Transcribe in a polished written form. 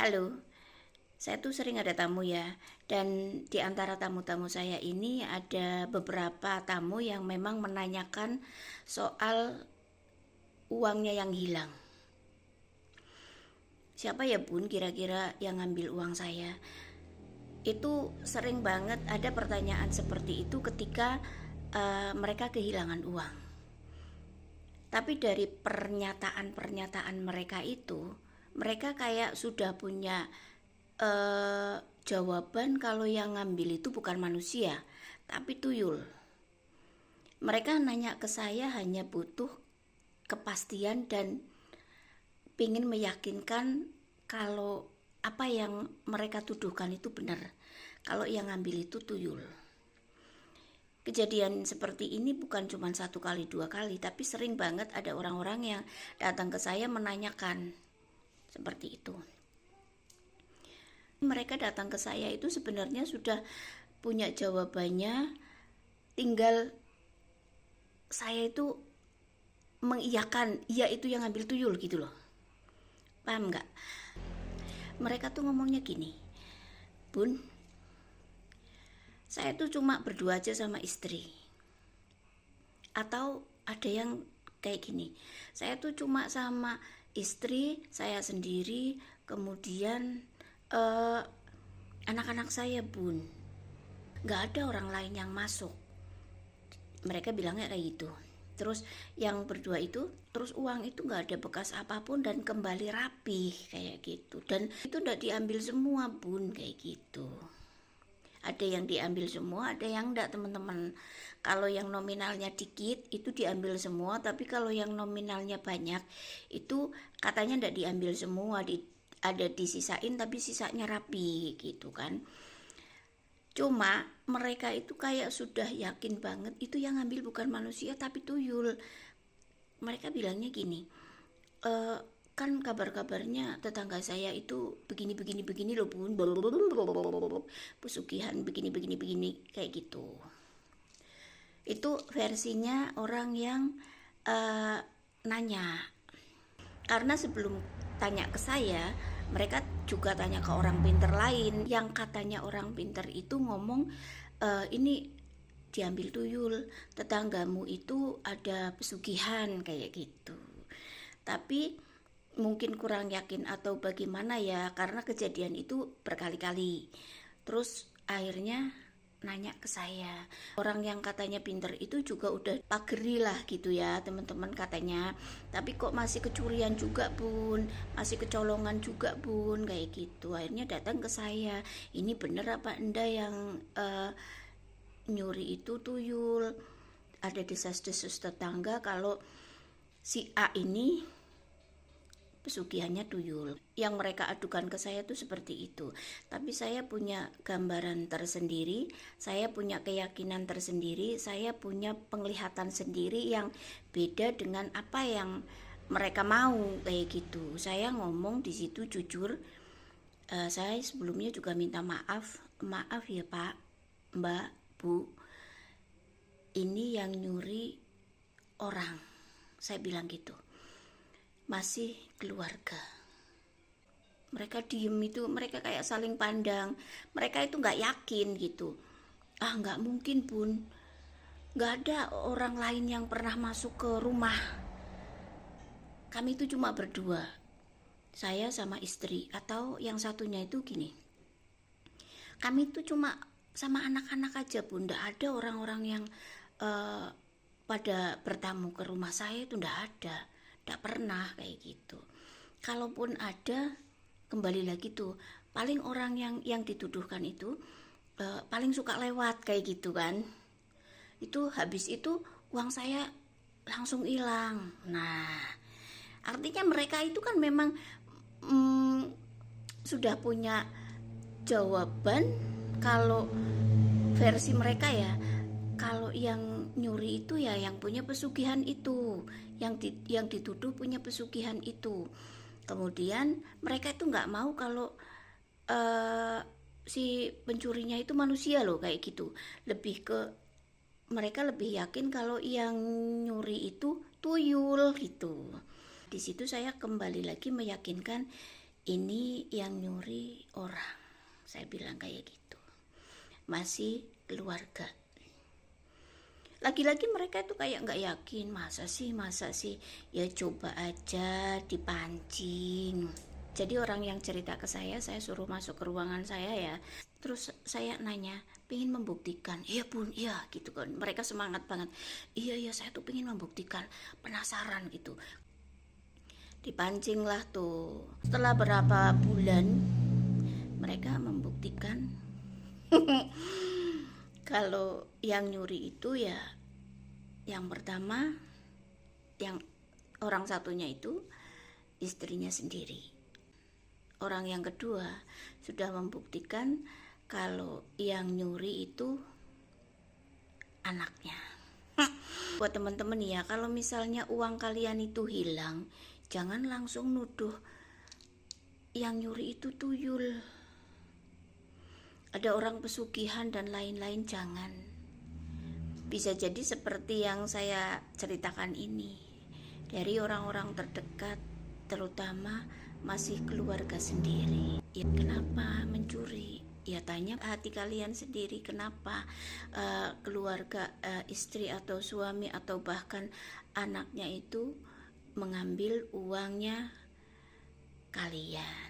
Halo, saya tuh sering ada tamu ya, dan di antara tamu-tamu saya ini ada beberapa tamu yang memang menanyakan soal uangnya yang hilang. Siapa ya bun kira-kira yang ngambil uang saya? Itu sering banget ada pertanyaan seperti itu ketika mereka kehilangan uang. Tapi dari pernyataan-pernyataan mereka itu, mereka kayak sudah punya jawaban kalau yang ngambil itu bukan manusia, tapi tuyul. Mereka nanya ke saya hanya butuh kepastian dan ingin meyakinkan kalau apa yang mereka tuduhkan itu benar. Kalau yang ngambil itu tuyul. Kejadian seperti ini bukan cuma satu kali dua kali, tapi sering banget ada orang-orang yang datang ke saya menanyakan seperti itu. Mereka datang ke saya itu sebenarnya sudah punya jawabannya, tinggal saya itu mengiyakan, iya itu yang ngambil tuyul gitu loh. Paham nggak? Mereka tuh ngomongnya gini, Bun, saya tuh cuma berdua aja sama istri. Atau ada yang kayak gini, saya tuh cuma sama istri, saya sendiri, kemudian anak-anak saya bun, nggak ada orang lain yang masuk. Mereka bilangnya kayak gitu. Terus yang berdua itu, terus uang itu nggak ada bekas apapun dan kembali rapi kayak gitu. Dan itu udah diambil semua bun kayak gitu. Ada yang diambil semua, ada yang enggak teman-teman. Kalau yang nominalnya dikit itu diambil semua, tapi kalau yang nominalnya banyak itu katanya enggak diambil semua, ada disisain tapi sisanya rapi gitu kan. Cuma mereka itu kayak sudah yakin banget itu yang ngambil bukan manusia tapi tuyul. Mereka bilangnya gini, kan kabar-kabarnya tetangga saya itu begini loh bun, pesugihan begini kayak gitu. Itu versinya orang yang nanya. Karena sebelum tanya ke saya, mereka juga tanya ke orang pinter lain yang katanya orang pinter itu ngomong, ini diambil tuyul, tetanggamu itu ada pesugihan kayak gitu. Tapi mungkin kurang yakin atau bagaimana ya, karena kejadian itu berkali-kali. Terus akhirnya nanya ke saya. Orang yang katanya pinter itu juga udah pageri lah gitu ya teman-teman katanya. Tapi kok masih kecurian juga bun, masih kecolongan juga bun kayak gitu. Akhirnya datang ke saya. Ini bener apa enggak yang nyuri itu tuyul? Ada desas-desus tetangga kalau si A ini pesugihannya tuyul. Yang mereka adukan ke saya tuh seperti itu. Tapi saya punya gambaran tersendiri, saya punya keyakinan tersendiri, saya punya penglihatan sendiri yang beda dengan apa yang mereka mau kayak gitu. Saya ngomong di situ jujur. Saya sebelumnya juga minta maaf ya Pak, Mbak, Bu. Ini yang nyuri orang. Saya bilang gitu. Masih keluarga. Mereka diem itu, mereka kayak saling pandang. Mereka itu gak yakin gitu. Gak mungkin bun, gak ada orang lain yang pernah masuk ke rumah. Kami itu cuma berdua, saya sama istri. Atau yang satunya itu gini, kami itu cuma sama anak-anak aja bun. Gak ada orang-orang yang pada bertamu ke rumah saya itu gak ada. Gak pernah kayak gitu. Kalaupun ada, kembali lagi tuh, paling orang yang dituduhkan itu paling suka lewat kayak gitu kan. Itu habis itu uang saya langsung hilang. Nah, artinya mereka itu kan memang sudah punya jawaban. Kalau versi mereka ya, kalau yang nyuri itu ya yang punya pesugihan itu, yang dituduh punya pesugihan itu. Kemudian mereka itu nggak mau kalau si pencurinya itu manusia loh kayak gitu. Mereka lebih yakin kalau yang nyuri itu tuyul gitu. Di situ saya kembali lagi meyakinkan ini yang nyuri orang, saya bilang kayak gitu, masih keluarga. Lagi-lagi mereka itu kayak nggak yakin, masa sih, ya coba aja dipancing. Jadi orang yang cerita ke saya suruh masuk ke ruangan saya ya, terus saya nanya, pengen membuktikan? Iya bun, iya gitu kan, mereka semangat banget. Iya saya tuh pengen membuktikan, penasaran gitu. Dipancing lah tuh, setelah berapa bulan mereka membuktikan kalau yang nyuri itu ya, yang pertama, yang orang satunya itu istrinya sendiri. Orang yang kedua sudah membuktikan kalau yang nyuri itu anaknya. Buat teman-teman ya, kalau misalnya uang kalian itu hilang, jangan langsung nuduh yang nyuri itu tuyul. Ada orang pesugihan dan lain-lain, jangan. Bisa jadi seperti yang saya ceritakan ini, dari orang-orang terdekat, terutama masih keluarga sendiri. Ya, kenapa mencuri? Ya tanya hati kalian sendiri, kenapa keluarga, istri atau suami atau bahkan anaknya itu mengambil uangnya kalian.